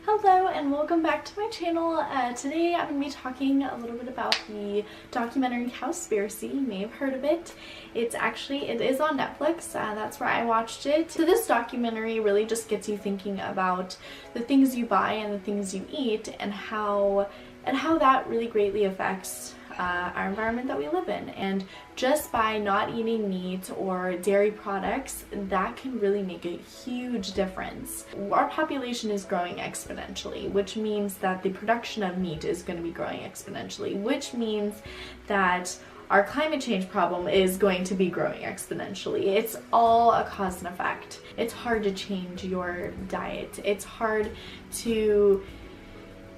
Hello and welcome back to my channel. Today I'm going to be talking a little bit about the documentary Cowspiracy. You may have heard of it. It is on Netflix. That's where I watched it. So this documentary really just gets you thinking about the things you buy and the things you eat and how that really greatly affects our environment that we live in. And just by not eating meat or dairy products, that can really make a huge difference. Our population is growing exponentially, which means that the production of meat is going to be growing exponentially, which means that our climate change problem is going to be growing exponentially. It's all a cause and effect. It's hard to change your diet. It's hard to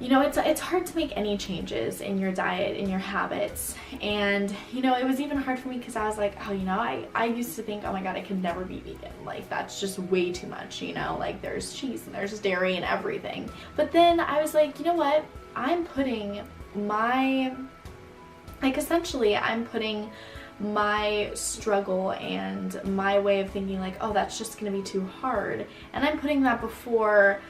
it's hard to make any changes in your diet, in your habits. And, it was even hard for me because I was like, I used to think, oh my God, I could never be vegan. Like, that's just way too much, like there's cheese and there's dairy and everything. But then I was like, you know what? I'm putting my struggle and my way of thinking like, oh, that's just going to be too hard. And I'm putting that before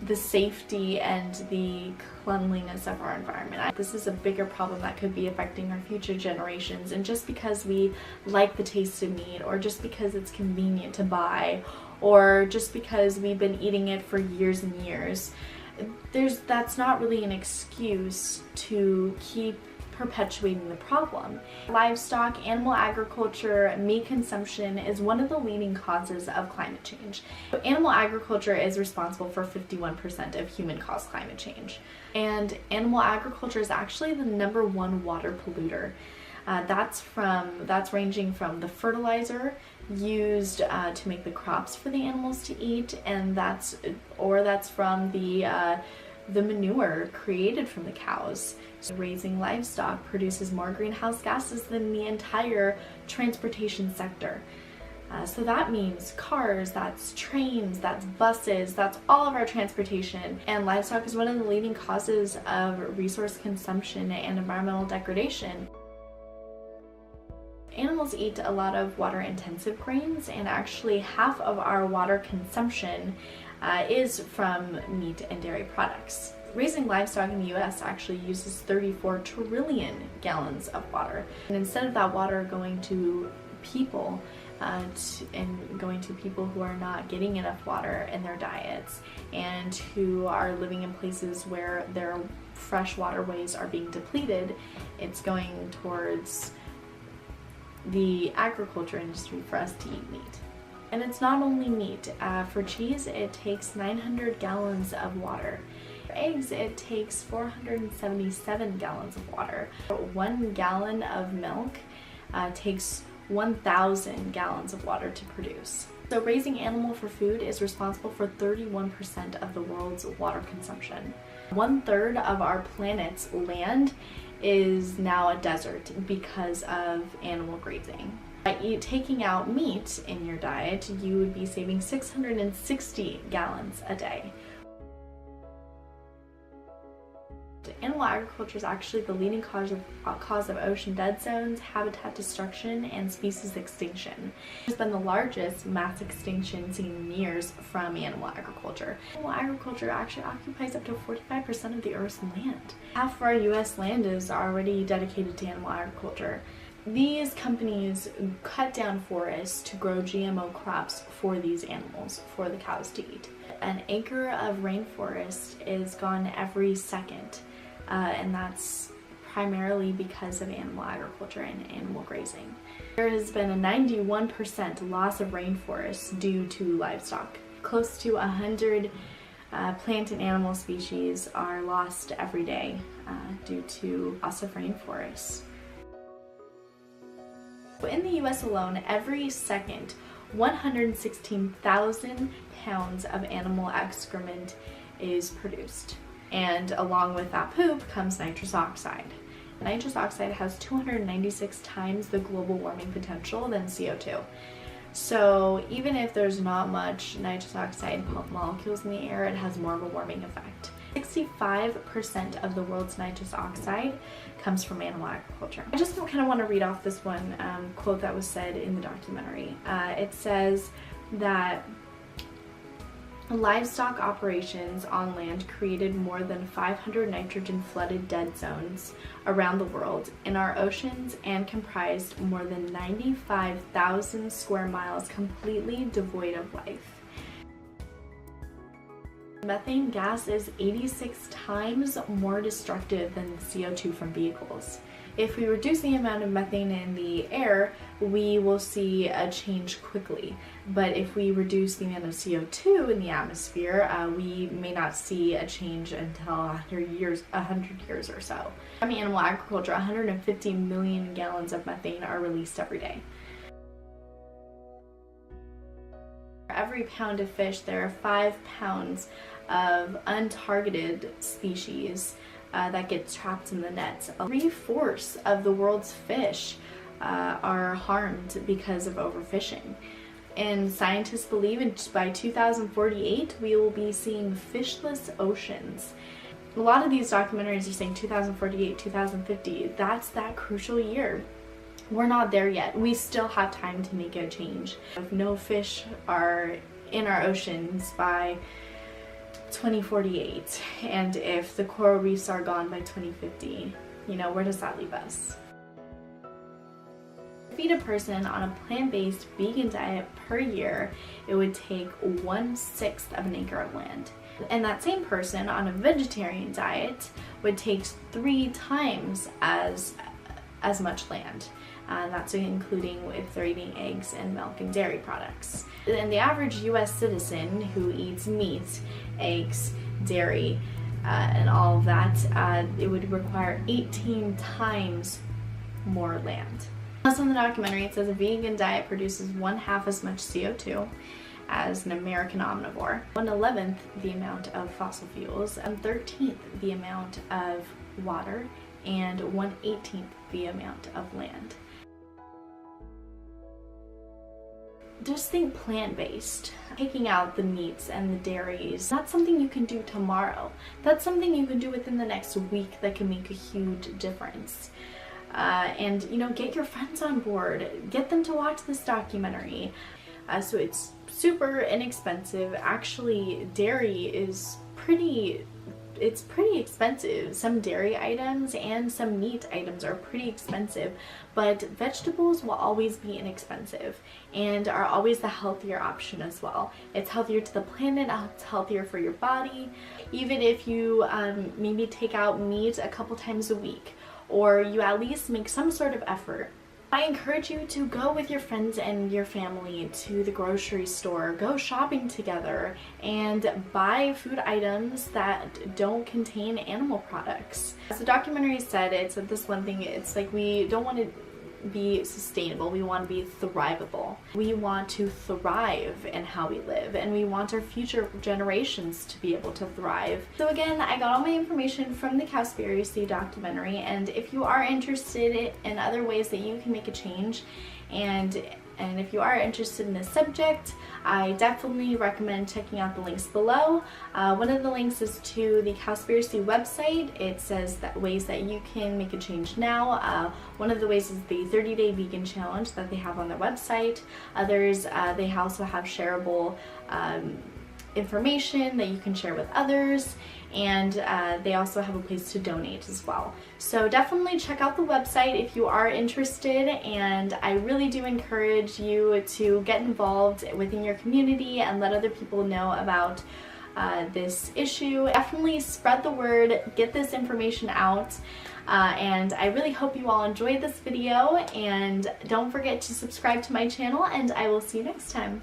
the safety and the cleanliness of our environment. This is a bigger problem that could be affecting our future generations, and just because we like the taste of meat, or just because it's convenient to buy, or just because we've been eating it for years and years, that's not really an excuse to keep perpetuating the problem. Livestock, animal agriculture, meat consumption is one of the leading causes of climate change. Animal agriculture is responsible for 51% of human-caused climate change. And animal agriculture is actually the #1 water polluter. That's ranging from the fertilizer used to make the crops for the animals to eat, and that's from the manure created from the cows. So raising livestock produces more greenhouse gases than the entire transportation sector. So that means cars, that's trains, that's buses, that's all of our transportation. And livestock is one of the leading causes of resource consumption and environmental degradation. Animals eat a lot of water-intensive grains, and actually half of our water consumption is from meat and dairy products. Raising livestock in the US actually uses 34 trillion gallons of water. And instead of that water going to people, and going to people who are not getting enough water in their diets, and who are living in places where their fresh waterways are being depleted, it's going towards the agriculture industry for us to eat meat. And it's not only meat. For cheese, it takes 900 gallons of water. For eggs, it takes 477 gallons of water. 1 gallon of milk takes 1,000 gallons of water to produce. So raising animal for food is responsible for 31% of the world's water consumption. 1/3 of our planet's land is now a desert because of animal grazing. By taking out meat in your diet, you would be saving 660 gallons a day. Animal agriculture is actually the leading cause of ocean dead zones, habitat destruction, and species extinction. It's been the largest mass extinction seen in years from animal agriculture. Animal agriculture actually occupies up to 45% of the Earth's land. Half of our US land is already dedicated to animal agriculture. These companies cut down forests to grow GMO crops for these animals, for the cows to eat. An acre of rainforest is gone every second, and that's primarily because of animal agriculture and animal grazing. There has been a 91% loss of rainforests due to livestock. Close to 100 plant and animal species are lost every day due to loss of rainforests. In the US alone, every second, 116,000 pounds of animal excrement is produced. And along with that poop comes nitrous oxide. Nitrous oxide has 296 times the global warming potential than CO2. So even if there's not much nitrous oxide molecules in the air, it has more of a warming effect. 65% of the world's nitrous oxide comes from animal agriculture. I just kind of want to read off this one quote that was said in the documentary. It says that Livestock operations on land created more than 500 nitrogen-flooded dead zones around the world in our oceans and comprised more than 95,000 square miles completely devoid of life. Methane gas is 86 times more destructive than CO2 from vehicles. If we reduce the amount of methane in the air, we will see a change quickly. But if we reduce the amount of CO2 in the atmosphere, we may not see a change until 100 years or so. From animal agriculture, 150 million gallons of methane are released every day. For every pound of fish, there are 5 pounds of untargeted species that get trapped in the nets. 3/4 of the world's fish are harmed because of overfishing. And scientists believe by 2048 we will be seeing fishless oceans. A lot of these documentaries are saying 2048, 2050. That's that crucial year. We're not there yet. We still have time to make a change. If no fish are in our oceans by 2048, and if the coral reefs are gone by 2050, where does that leave us? To feed a person on a plant-based vegan diet per year, it would take 1/6 of an acre of land. And that same person on a vegetarian diet would take 3 times as much land. That's including if they're eating eggs and milk and dairy products. And the average US citizen who eats meat, eggs, dairy, and all of that, it would require 18 times more land. Also in the documentary, it says a vegan diet produces 1/2 as much CO2 as an American omnivore, 1/11 the amount of fossil fuels, and 1/13 the amount of water, and 1/18 the amount of land. Just think plant-based. Taking out the meats and the dairies, that's something you can do tomorrow. That's something you can do within the next week that can make a huge difference. And get your friends on board. Get them to watch this documentary. So it's super inexpensive. Actually, dairy is pretty expensive. Some dairy items and some meat items are pretty expensive, but vegetables will always be inexpensive and are always the healthier option as well. It's healthier to the planet, it's healthier for your body. Even if you maybe take out meat a couple times a week, or you at least make some sort of effort. I encourage you to go with your friends and your family to the grocery store, go shopping together, and buy food items that don't contain animal products. As the documentary said, it said this one thing, it's like we don't want to be sustainable, we want to be thrivable. We want to thrive in how we live, and we want our future generations to be able to thrive. So again, I got all my information from the Cowspiracy documentary, and if you are interested in other ways that you can make a change, and if you are interested in this subject, I definitely recommend checking out the links below. One of the links is to the Cowspiracy website. It says that ways that you can make a change now. One of the ways is the 30-day vegan challenge that they have on their website. Others, they also have shareable information that you can share with others, and they also have a place to donate as well. So definitely check out the website if you are interested, and I really do encourage you to get involved within your community and let other people know about this issue. Definitely spread the word, get this information out, and I really hope you all enjoyed this video, and don't forget to subscribe to my channel, and I will see you next time.